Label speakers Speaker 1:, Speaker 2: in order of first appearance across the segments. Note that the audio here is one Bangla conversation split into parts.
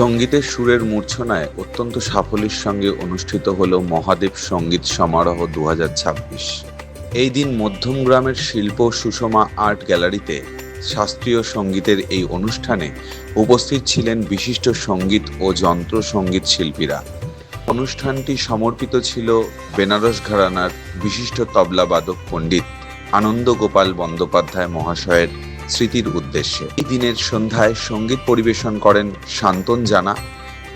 Speaker 1: সঙ্গীতের সুরের মূর্ছনায় অত্যন্ত সাফল্যের সঙ্গে অনুষ্ঠিত হল মহাদেব সঙ্গীত সমারোহ 2026। এই দিন মধ্যমগ্রামের শিল্প সুষমা আর্ট গ্যালারিতে শাস্ত্রীয় সঙ্গীতের এই অনুষ্ঠানে উপস্থিত ছিলেন বিশিষ্ট সঙ্গীত ও যন্ত্র সঙ্গীত শিল্পীরা। অনুষ্ঠানটি সমর্পিত ছিল বেনারস ঘরানার বিশিষ্ট তবলাবাদক পণ্ডিত আনন্দ গোপাল বন্দ্যোপাধ্যায় মহাশয়ের স্মৃতির উদ্দেশ্যে। এই দিনের সন্ধ্যায় সঙ্গীত পরিবেশন করেন শান্তন জানা,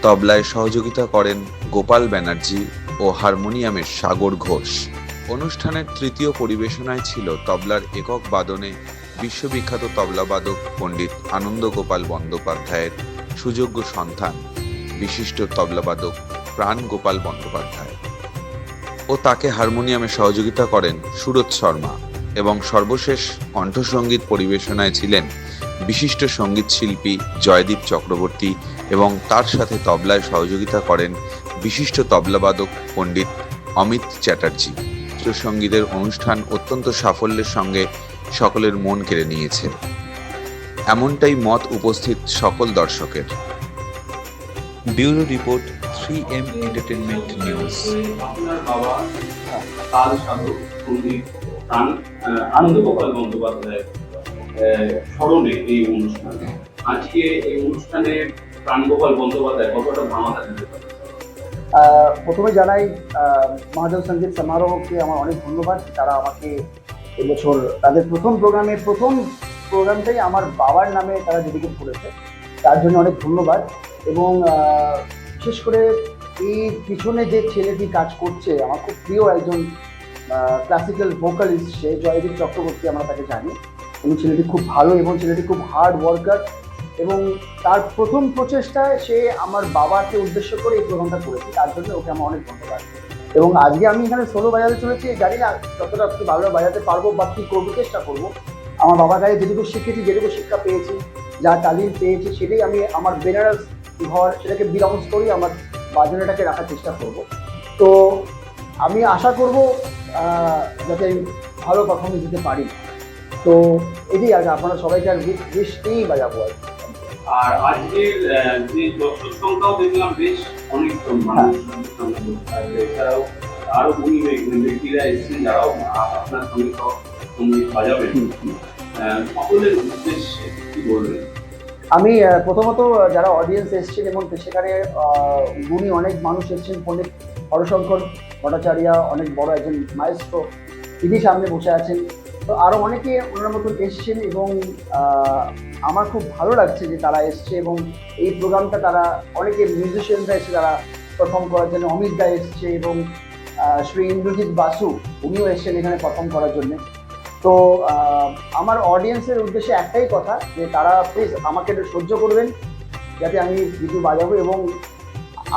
Speaker 1: তবলায় সহযোগিতা করেন গোপাল ব্যানার্জি ও হারমোনিয়ামের সাগর ঘোষ। অনুষ্ঠানের তৃতীয় পরিবেশনায় ছিল তবলার একক বাদনে বিশ্ববিখ্যাত তবলাবাদক পণ্ডিত আনন্দ গোপাল বন্দ্যোপাধ্যায়ের সুযোগ্য সন্তান বিশিষ্ট তবলাবাদক প্রাণ গোপাল বন্দ্যোপাধ্যায় ও তাকে হারমোনিয়ামে সহযোগিতা করেন সুরত শর্মা। এবং সর্বশেষ কণ্ঠসঙ্গীত পরিবেশনায় ছিলেন বিশিষ্ট সঙ্গীত শিল্পী জয়দীপ চক্রবর্তী এবং তার সাথে তবলায় সহযোগিতা করেন বিশিষ্ট তবলাবাদক পণ্ডিত অমিত চ্যাটার্জি। সঙ্গীতের অনুষ্ঠান অত্যন্ত সাফল্যের সঙ্গে সকলের মন কেড়ে নিয়েছে, এমনটাই মত উপস্থিত সকল দর্শকের। Bureau report, 3M entertainment news.
Speaker 2: আপনার বাবা তাল সাধক পণ্ডিত আনন্দ গোপাল বন্দ্যোপাধ্যায়ের স্মরণে এই অনুষ্ঠান। আজকে এই অনুষ্ঠানে প্রাণগোপাল বন্দ্যোপাধ্যায় কতটা ধামাকা দিতে পারে?
Speaker 3: প্রথমে জানাই মহাদেব সঙ্গীত সমারোহকে আমার অনেক ধন্যবাদ। তারা আমাকে এবছর তাদের প্রথম প্রোগ্রামটাই আমার বাবার নামে তারা ডেডিকেট করেছে, তার জন্য অনেক ধন্যবাদ। এবং বিশেষ করে এই পিছনে যে ছেলেটি কাজ করছে, আমার খুব প্রিয় একজন ক্লাসিক্যাল ভোকালিস্ট, সে জয়দীপ চক্রবর্তী, আমরা তাকে জানি। এবং ছেলেটি খুব ভালো এবং ছেলেটি খুব হার্ড ওয়ার্কার, এবং তার প্রথম প্রচেষ্টায় সে আমার বাবাকে উদ্দেশ্য করে এই প্রোগ্রামটা করেছে, তার জন্য ওকে আমার অনেক ধন্যবাদ। এবং আজকে আমি এখানে সোলো বাজাতে চলেছি, জানি না কতটা ভালো বাজাতে পারবো বা কী করবো, চেষ্টা করবো। আমার বাবার কাছে যেটুকু শিখেছি, যেটুকু শিক্ষা পেয়েছি, যা তালিম পেয়েছি, সেটাই আমি আমার বেনারস ঘর সেটাকে বিলংস করি, আমার বাজনাটাকে রাখার চেষ্টা করব। তো আমি আশা করব যাতে ভালো পারফরমেন্স দিতে পারি। তো এটাই আর আপনারা সবাইকে আর বেশ নিয়েই বাজাবো।
Speaker 2: আর আজকের যে দর্শক সংখ্যাও দেখলাম বেশ অনেকজন মানুষ, এছাড়াও আরো গুণী ব্যক্তিরা এসেছেন যারাও আপনার সঙ্গে সঙ্গীত বাজাবেন। সকলের উদ্দেশ্যে কি বলবেন?
Speaker 3: আমি প্রথমত যারা অডিয়েন্স এসছেন এবং সেখানে গুণী অনেক মানুষ এসছেন, পণ্ডিত হরশঙ্কর ভট্টাচার্য অনেক বড় একজন মাইস্ট্রো, তিনি সামনে বসে আছেন। তো আরও অনেকে ওনার মতন এসছেন এবং আমার খুব ভালো লাগছে যে তারা এসছে। এবং এই প্রোগ্রামটা তারা অনেকে মিউজিশিয়ানরা এসে তারা পারফর্ম করার জন্য, অমিত দা এসছে এবং শ্রী ইন্দ্রজিৎ বাসু উনিও এসছেন এখানে পারফর্ম করার জন্য। তো আমার অডিয়েন্সের উদ্দেশ্যে একটাই কথা, যে তারা প্লিজ আমাকে একটু সহ্য করবেন, যাতে আমি কিছু বাজাবো। এবং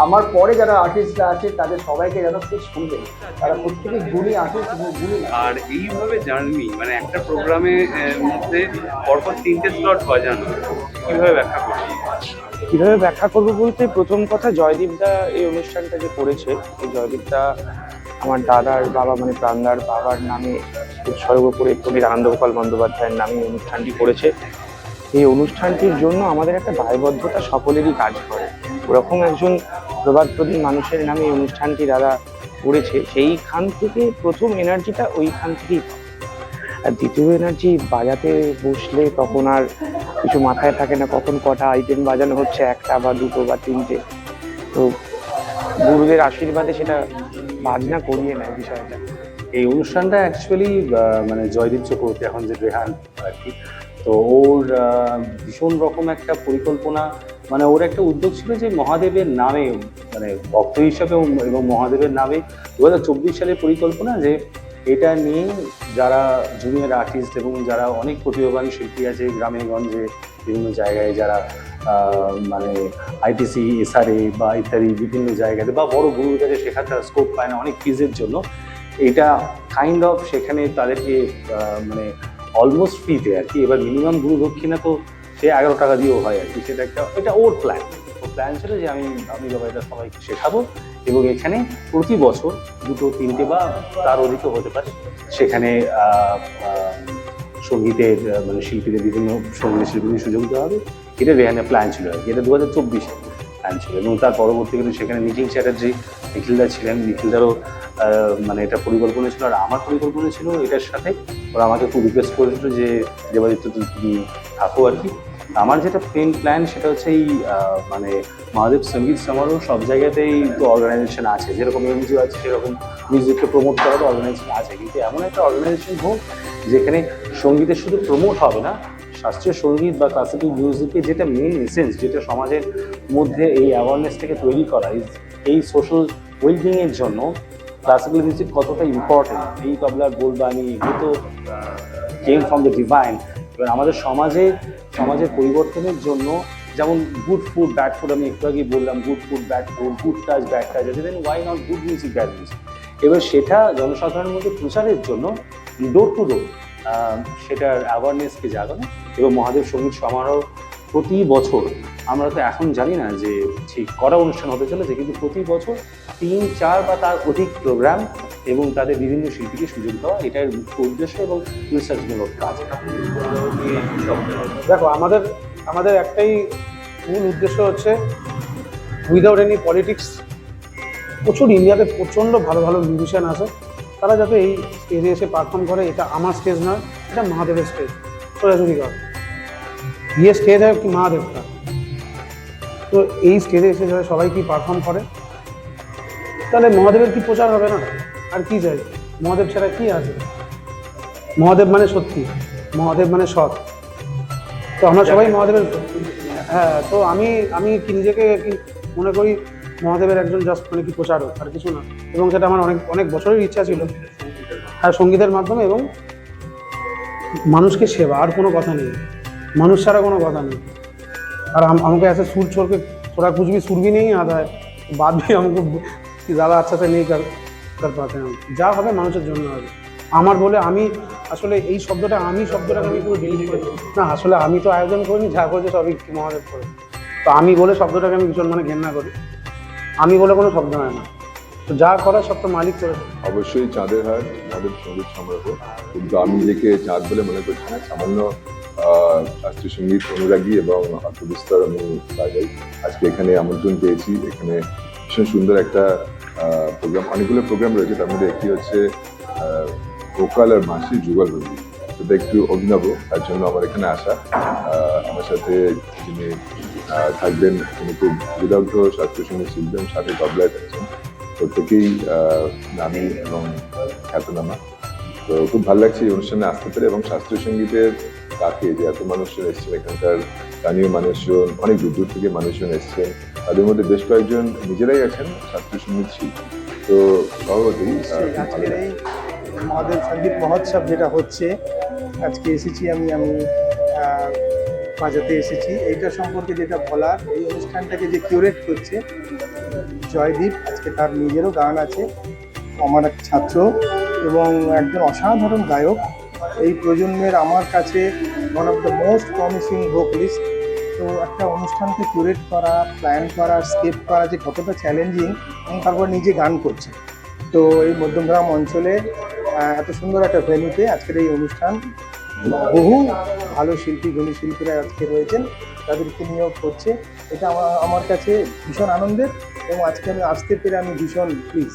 Speaker 3: আমার পরে যারা আর্টিস্টরা আছে তাদের সবাইকে যেন প্লিজ শুনবেন, তারা প্রত্যেকে গুণী আর্টিস্ট এবং গুণী।
Speaker 2: আর এইভাবে জার্নি, মানে একটা প্রোগ্রামের মধ্যে পরপর 3টে স্লট বাজানো, কীভাবে ব্যাখ্যা করবেন?
Speaker 4: কীভাবে ব্যাখ্যা করবো বলতে, প্রথম কথা জয়দীপদা এই অনুষ্ঠানটা যে করেছে, এই জয়দীপদা আমার দাদার বাবা মানে প্রাণদার বাবার নামে উৎসর্গ করে পণ্ডিত আনন্দ গোপাল বন্দ্যোপাধ্যায়ের নামে অনুষ্ঠানটি করেছে। এই অনুষ্ঠানটির জন্য আমাদের একটা দায়বদ্ধতা সকলেরই কাজ করে। ওরকম একজন প্রবাদপ্রবীণ মানুষের নামে এই অনুষ্ঠানটি দাদা করেছে, সেইখান থেকে প্রথম এনার্জিটা ওইখান থেকেই। আর দ্বিতীয় এনার্জি, বাজাতে বসলে তখন আর কিছু মাথায় থাকে না কখন কটা আইটেম বাজানো হচ্ছে, একটা বা দুটো বা তিনটে। তো গুরুদের আশীর্বাদে সেটা বাজনা করিয়ে নেয় বিষয়টা।
Speaker 5: এই অনুষ্ঠানটা অ্যাকচুয়ালি মানে জয়দীপ চক্রবর্তী, এখন যে রেহান আর কি, তো ওর ভীষণ রকম একটা পরিকল্পনা, মানে ওর একটা উদ্যোগ ছিল যে মহাদেবের নামে, মানে ভক্ত হিসাবে এবং মহাদেবের নামে 2024 সালের পরিকল্পনা, যে এটা নিয়ে যারা জুনিয়র আর্টিস্ট এবং যারা অনেক প্রতিভাবান শিল্পী আছে গ্রামে গঞ্জে বিভিন্ন জায়গায়, যারা মানে আইটিসি, এসআরএ বা ইত্যাদি বিভিন্ন জায়গাতে বা বড় গুরুর কাছে শেখাতে স্কোপ পায় না অনেক ফিজের জন্য, এটা কাইন্ড অফ সেখানে তাদেরকে মানে অলমোস্ট ফ্রিতে আর কি। এবার মিনিমাম গুরু দক্ষিণা তো সে 11 টাকা দিয়েও হয় আর কি, সেটা এটা ওর প্ল্যান ছিল যে আমি বাবা এটা সবাইকে শেখাবো, এবং এখানে প্রতি বছর 2, 3টে বা তার অধিকও হতে পারে, সেখানে সঙ্গীতের মানে শিল্পীদের বিভিন্ন সঙ্গীত শিল্পীদের সুযোগ দেওয়া হবে। এটা রেহানের প্ল্যান ছিল আর কি, এটা 2024-এ। ফ্যান ছিল, এবং তার পরবর্তীকালে সেখানে নিখিল চ্যাটার্জি, নিখিলদা ছিলেন। নিখিলদারও মানে এটা পরিকল্পনা ছিল, আর আমার পরিকল্পনা ছিল এটার সাথে। ওরা আমাকে খুব রিকোয়েস্ট করেছিল যে দেবাদিত্য তুমি থাকো আর কি। আমার যেটা মেন প্ল্যান সেটা হচ্ছে এই মানে মহাদেব সঙ্গীত সমারোহ সব জায়গাতেই তো অর্গানাইজেশন আছে, যেরকম এনজিও আছে সেরকম মিউজিককে প্রমোট করারও অর্গানাইজেশন আছে, কিন্তু এমন একটা অর্গানাইজেশন হোক যেখানে সঙ্গীতের শুধু প্রমোট হবে না, শাস্ত্রীয় সঙ্গীত বা ক্লাসিক্যাল মিউজিকের যেটা মেন এসেন্স, যেটা সমাজের মধ্যে এই অ্যাওয়ারনেসটাকে তৈরি করা, এই সোশ্যাল ওয়েলবিংয়ের জন্য ক্লাসিক্যাল মিউজিক কতটা ইম্পর্টেন্ট। এই তবলার বোলবানি এগুলো তো কেম ফ্রম দ্য ডিভাইন। এবার আমাদের সমাজের পরিবর্তনের জন্য, যেমন গুড ফুড ব্যাড ফুড, আমি একটু আগেই বললাম, good food bad food, good touch bad touch আছে, then why not good music bad music. এবার সেটা জনসাধারণের মধ্যে প্রচারের জন্য ডোর টু ডোর সেটার অ্যাওয়ারনেসকে জাগানো। এবং মহাদেব সঙ্গীত সমারোহ প্রতি বছর, আমরা তো এখন জানি না যে ঠিক করা অনুষ্ঠান হতে চলেছে, কিন্তু প্রতি বছর 3-4 বা তার অধিক প্রোগ্রাম এবং তাদের বিভিন্ন শিল্পীকে সুযোগ দেওয়া, এটার মুখ্য উদ্দেশ্য এবং রিসার্চমূলক কাজ।
Speaker 6: দেখো, আমাদের একটাই মূল উদ্দেশ্য হচ্ছে উইদাউট এনি পলিটিক্স। প্রচুর ইন্ডিয়াতে প্রচণ্ড ভালো ভালো মিউজিশিয়ান আছে, তারা যাতে এই স্টেজে এসে পারফর্ম করে। এটা আমার স্টেজ নয়, এটা মহাদেবের স্টেজ, সোজাসুজি কর ये स्टेज है कि महादेव का। তো এই স্টেজে এসে যারা সবাই কি পারফর্ম করে, তাহলে মহাদেবের কি প্রচার হবে না? আর কি চাই? মহাদেব ছাড়া কি আছে? মহাদেব মানে সত্যি, মহাদেব মানে সৎ। তো আমরা সবাই মহাদেবের, হ্যাঁ। তো আমি কি নিজেকে কি মনে করি মহাদেবের একজন জাস্ট মানে কি প্রচারক, আর কিছু না। এবং সেটা আমার অনেক বছরের ইচ্ছা ছিল, হ্যাঁ, সঙ্গীতের মাধ্যমে এবং মানুষকে সেবা, আর কোনো কথা নেই, মানুষ ছাড়া কোনো কথা নেই। और हमको ऐसे सुर छोड़ के थोड़ा कुछ भी सुर भी नहीं आता है, बात भी हमको ज़्यादा अच्छा से नहीं कर पाते हैं। যা হবে মানুষের জন্য হবে। আমার বলে আমি আসলে এই শব্দটাকে আমি পুরো ডিলিট করে, না আসলে আমি তো আয়োজন করিনি, যা করেছে সবই মহাদেব করে। তো আমি বলে শব্দটাকে আমি ভীষণ মানে ঘেন্না করি, আমি বলে কোনো শব্দ হয় না। তো যা করার সব তো মালিক করেছে।
Speaker 7: অবশ্যই চাঁদের হাট মহাদেব সঙ্গীত সমারোহ, কিন্তু আমি নিজেকে চাঁদ বলে মনে করছি না, সামান্য শাস্ত্রীয় সঙ্গীত অনুরাগী এবং অর্থবিস্তার আমি বাজাই। আজকে এখানে আমন্ত্রণ পেয়েছি, এখানে ভীষণ সুন্দর একটা প্রোগ্রাম, অনেকগুলো প্রোগ্রাম রয়েছে, তার মধ্যে একটি হচ্ছে ভোকাল আর মাসি যুগলবন্দি। সেটা একটু অভিনব, তার জন্য আমার এখানে আসা। আমার সাথে যিনি থাকবেন তিনি খুব বিদগ্ধ শাস্ত্রীয় সঙ্গীত শিল্পী, সাথে তবলায় থাকছেন, প্রত্যেকেই নামী এবং খ্যাতনামা। তো খুব ভালো লাগছে এই অনুষ্ঠানে আসতে পেরে, এবং শাস্ত্রীয় সঙ্গীতের তাকে যে এত মানুষজন এসছেন, এখানকার স্থানীয় মানুষজন, অনেক দূর দূর থেকে মানুষজন এসছেন, তাদের মধ্যে বেশ কয়েকজন নিজেরাই আছেন শাস্ত্রীয় সঙ্গীত শিল্পী। তো সভাপতি
Speaker 8: আজকের এই মহাদেব সঙ্গীত মহোৎসব যেটা হচ্ছে, আজকে এসেছি আমি বাজাতে এসেছি। এইটা সম্পর্কে যেটা বলার, এই অনুষ্ঠানটাকে যে কিউরেট করছে জয়দীপ, আজকে তার নিজেরও গান আছে, আমার এক ছাত্র এবং একজন অসাধারণ গায়ক, এই প্রজন্মের আমার কাছে one of the most promising vocalist. তো একটা অনুষ্ঠানকে কিউরেট করা, প্ল্যান করা, স্কেপ করা যে কতটা চ্যালেঞ্জিং, এবং তারপর নিজে গান করছে। তো এই মধ্যমগ্রাম অঞ্চলে এত সুন্দর একটা ভেন্যুতে আজকের এই অনুষ্ঠান, বহু ভালো শিল্পী, গুণী শিল্পীরা আজকে রয়েছেন, তাদেরকে নিয়োগ করছে। এটা আমার কাছে ভীষণ আনন্দের, এবং আজকে আমি আসতে পেরে আমি ভীষণ প্লিজ।